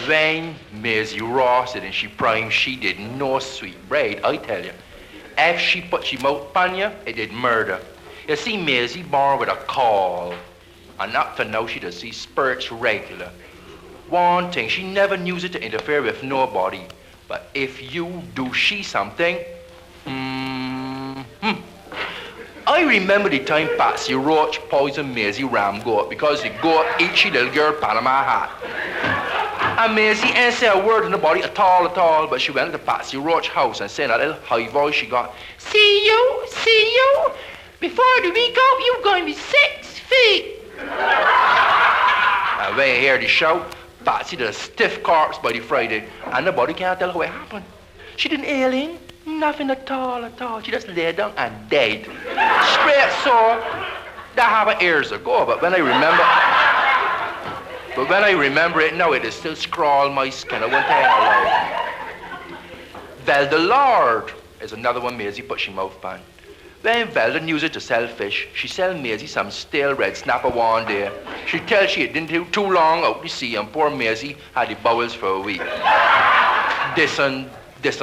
When Maisie Ross did and she prime, she did no sweet bread, I tell you. If she put she mouth on you, it did murder. You see, Maisie born with a call, and up to now she does see spirits regular. One thing, she never used it to interfere with nobody, but if you do she something, I remember the time Patsy Roach poisoned Maisie ram goat because the goat ate she little girl Panama hat. And Maisie ain't say a word in the body at all, but she went to Patsy Roach's house and said in a little high voice she got, see you, before the week up you going to be 6 feet. And when you hear the shout, Patsy did a stiff corpse by the Friday, and nobody can't tell how it happened. She didn't ailing, nothing at all. She just lay down and dead. Straight so. That happened years ago, but when I remember it now, it is still scrawl my skin. I won't tell you how. Well, the Lord is another one Maisie put she mouth on. When Velda used it to sell fish, she sell Maisie some stale red snapper one day. She tell she didn't do too long out to sea, and poor Maisie had the bowels for a week. This and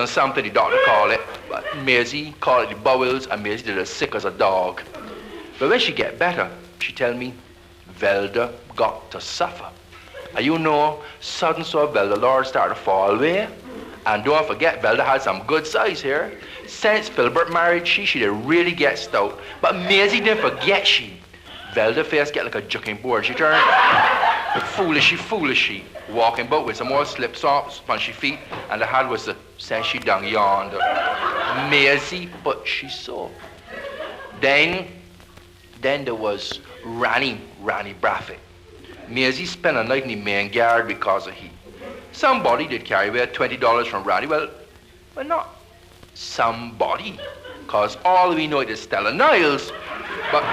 something the doctor call it, but Maisie called it the bowels, and Maisie did as sick as a dog. But when she get better, she tell me, Velda got to suffer. And you know, sudden so Velda Lord started to fall away. And don't forget, Velda had some good size here. Since Philbert married she did really get stout. But Maisie didn't forget she. Velda face get like a juking board. She turned foolish. Walking about with some more slip-slops on she feet, and the hat was the sense she down yonder. Maisie, but she saw. Then there was Ranny Braffett. Maisie spent a night in the main yard because of he. Somebody did carry away $20 from Ranny. Well, not somebody, because all we know it is Stella Niles. But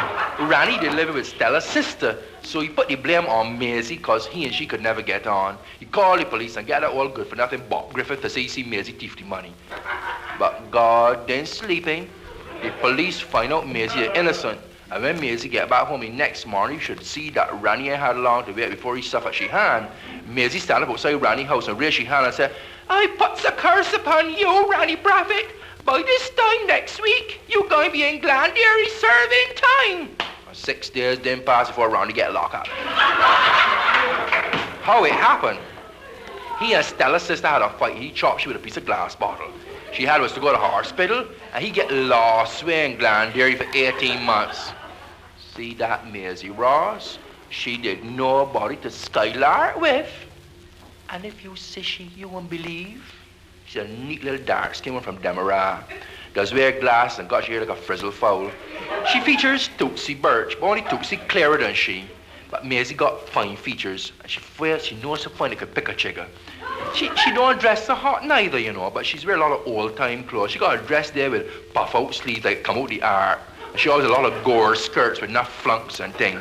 Ranny did live with Stella's sister, so he put the blame on Maisie because he and she could never get on. He called the police and got it all good for nothing Bob Griffith to say he see Maisie thief the money. But God didn't sleeping. The police find out Maisie is innocent. And when Maisie get back home the next morning, you should see that Ranny ain't had long to wait before he suffered she hand. Maisie stand up outside Ranny's house and raised she hand and said, I puts a curse upon you, Ranny Braffett. By this time next week, you going to be in Glengarry serving time. 6 days didn't pass before Ranny get locked up. How it happened? He and Stella's sister had a fight. He chopped she with a piece of glass bottle. She had was to go to hospital, and he get lost in Glengarry for 18 months. See that Maisie Ross? She did nobody to Skylarkin with. And if you say you won't believe, she's a neat little dark skin one from Demerara. Does wear glass and got she hair like a frizzle fowl. She features Tootsie Birch, but only Tootsie clearer than she. But Maisie got fine features, and she knows so fine it could pick a chigger. She don't dress so hot neither, you know, but she's wear a lot of old-time clothes. She got a dress there with puff-out sleeves like come out the art. And she always a lot of gore skirts with enough flunks and thing.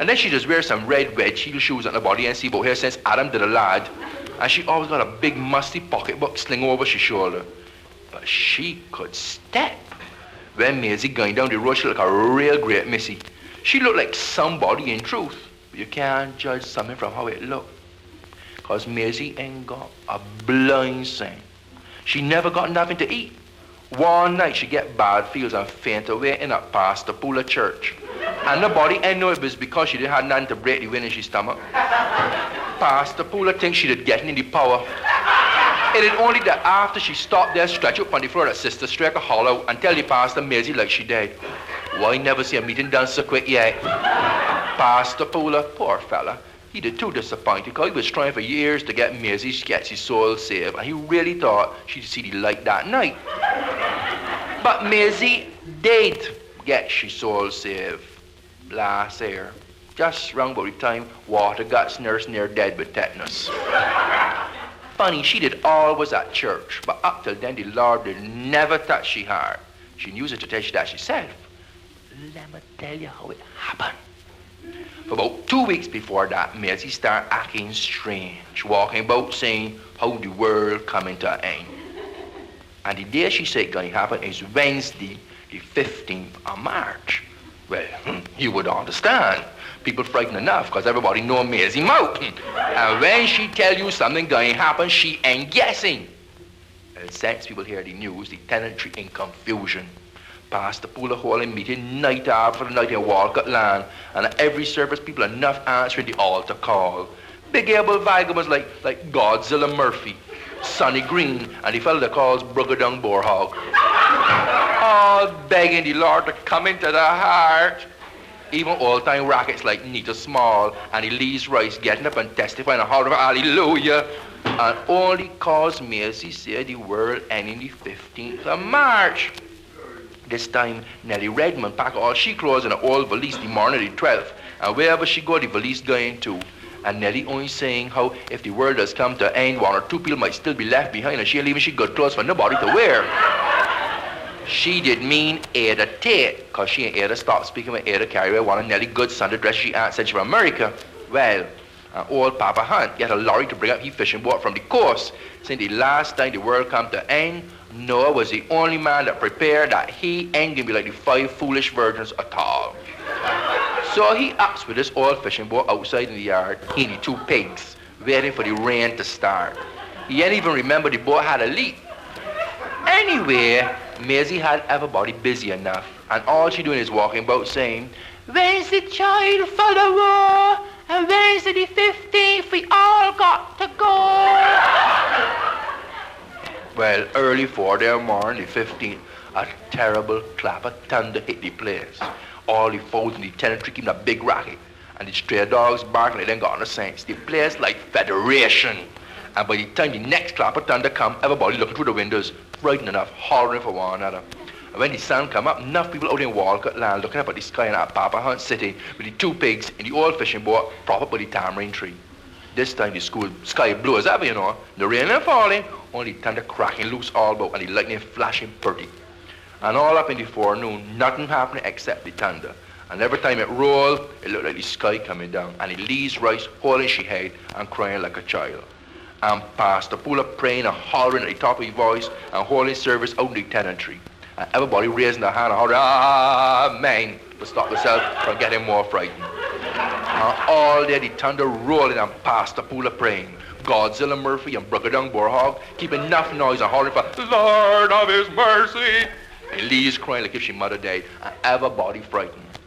And then she just wears some red wedge heel shoes on her body and see about here since Adam did a lad. And she always got a big musty pocketbook sling over her shoulder. But she could step. When Maisie going down the road, she looked like a real great missy. She looked like somebody in truth. But you can't judge something from how it looked. Because Maisie ain't got a blind thing. She never got nothing to eat. One night she get bad feels and faint away in a Pastor church. And nobody ain't know it was because she didn't have nothing to break the wind in her stomach. Pastor thinks she did getting in the power. It is only that after she stopped there, stretch up on the floor, that sister strike a hollow and tell the pastor Maisie like she dead. Why never see a meeting done so quick yet? Pastor poor fella, he did too disappointed because he was trying for years to get Maisie get his soul saved, and he really thought she'd see the light that night. But Maisie did get she soul saved last year, just round about the time Water got nurse near dead with tetanus. Funny, she did always at church, but up till then the Lord did never touch she heart. She knew it to tell she that herself. Let me tell you how it happened. For about 2 weeks before that, Maisie started acting strange, walking about saying how the world coming to an end. And the day she said going to happen is Wednesday, the 15th of March. Well, you would understand. People frightened enough because everybody know Maisie mouth. And when she tell you something going to happen, she ain't guessing. Well, since people hear the news, the tenantry in confusion. Pastor Pula holding meeting night after night in Walcott land, and at every service people enough answering the altar call. Big able vagabonds like Godzilla Murphy, Sonny Green, and the fellow that calls Brugadung Boarhog. All begging the Lord to come into the heart. Even old-time rockets like Nita Small and Elise Rice getting up and testifying and hollering hallelujah. And only cause Maisie said the world ending the 15th of March. This time, Nellie Redmond packed all she clothes in an old valise the morning of the 12th. And wherever she go, the valise going too. And Nellie only saying how if the world does come to an end, one or two people might still be left behind and she'll leave she good clothes for nobody to wear. She did mean Ada Tate, because she ain't Ada stopped speaking when Ada carried away one of Nellie good Sunday dress she aunt sent from America. Well, old Papa Hunt get a lorry to bring up his fishing boat from the coast. Since the last time the world come to end, Noah was the only man that prepared that he ain't gonna be like the 5 foolish virgins at all. So he ups with this old fishing boat outside in the yard, he and the 2 pigs, waiting for the rain to start. He ain't even remember the boat had a leak. Anyway, Maisie had everybody busy enough, and all she doing is walking about saying, "When's the child for the war? And when's the 15th? We all got to go." Well, early 4 morning, the 15th, a terrible clap of thunder hit the place. All the folks in the tenantry keeping a big racket, and the stray dogs barking like they got on the saints. The place like Federation. And by the time the next clap of thunder come, everybody looking through the windows, frightened enough, hollering for one another. And when the sun come up, enough people out in Walcott land looking up at the sky and at Papa Hunt sitting with the 2 pigs in the old fishing boat propped up by the tamarind tree. This time the sky blue as ever, you know. The rain ain't falling, only thunder cracking loose all about and the lightning flashing pretty. And all up in the forenoon, nothing happening except the thunder. And every time it rolled, it looked like the sky coming down. And Elise Rice holding she head and crying like a child. And Pastor Pula praying and hollering at the top of his voice and holding service out in the tenantry. And everybody raising their hand and hollering, "Amen," to stop themselves from getting more frightened. And all day the thunder rolling and Pastor Pula praying. Godzilla Murphy and Brugadung Boarhog keeping enough noise and hollering for "Lord of His mercy." Elise crying like if she mother died, and everybody frightened.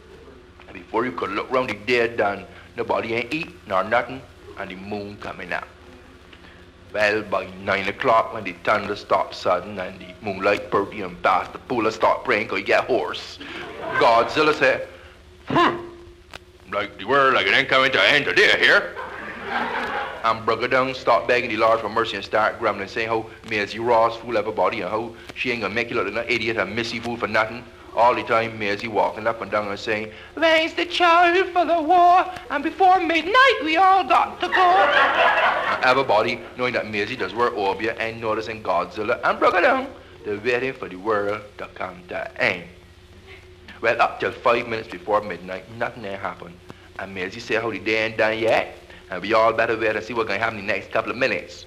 And before you could look round, the day done. Nobody ain't eat nor nothing, and the moon coming out. Well, by 9 o'clock, when the thunder stopped sudden and the moonlight purty and Pastor Pula start praying 'cause he get hoarse, Godzilla said, "Like the world like it ain't coming to an end today here." And Brugadung start begging the Lord for mercy and start grumbling, saying how Maisie Ross fool everybody and how she ain't gonna make you look like an idiot and missy fool for nothing. All the time Maisie walking up and down and saying, "When's the child for the war? And before midnight we all got to go." And everybody, knowing that Maisie does wear obia and noticing Godzilla and Brugadung, they're waiting for the world to come to an end. Well, up till 5 minutes before midnight, nothing ain't happened. And Maisie said how the day ain't done yet, and we all better wait and see what's gonna happen in the next couple of minutes.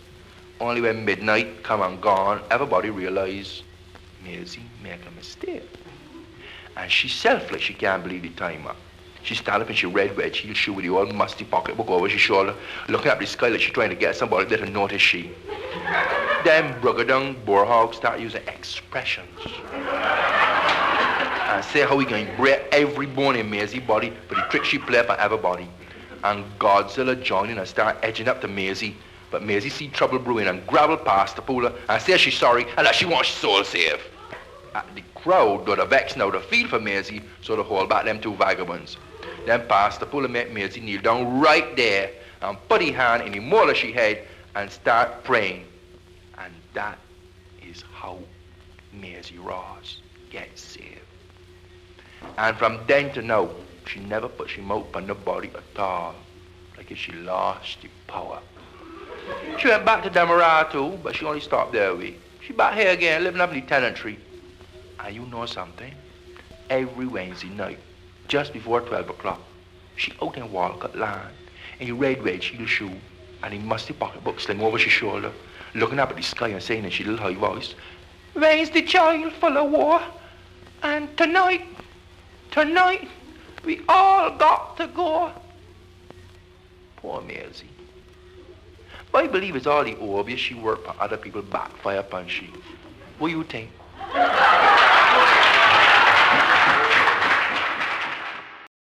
Only when midnight come and gone, everybody realized Maisie make a mistake. And she self like she can't believe the time up. She stand up in she red wedge heel shoe with the old musty pocketbook over her shoulder, looking up the sky like she trying to get somebody there to notice she. Then Brugadung Boarhog start using expressions. And say how he going to break every bone in Maisie's body for the trick she play up on everybody. And Godzilla joining and start edging up to Maisie. But Maisie see trouble brewing and gravel past the Pula and says she's sorry and that she wants soul save. The crowd got a vex now to feel for Maisie, so to hold back them 2 vagabonds. Then Pastor Pula make Maisie kneel down right there and put his hand in the molar she had and start praying. And that is how Maisie Ross gets saved. And from then to now, she never put she mouth on nobody at all, like if she lost the power. She went back to Demerara too, but she only stopped there a week. She back here again, living up in the tenantry. And you know something? Every Wednesday night, just before 12 o'clock, she out in Walcott land, in her red wedge heel shoe, and her musty pocketbook sling over her shoulder, looking up at the sky and saying in she little high voice, "When's the child full of war? And tonight, we all got to go." Poor Maisie. I believe it's all the obvious she worked for other people backfire upon she. What you think?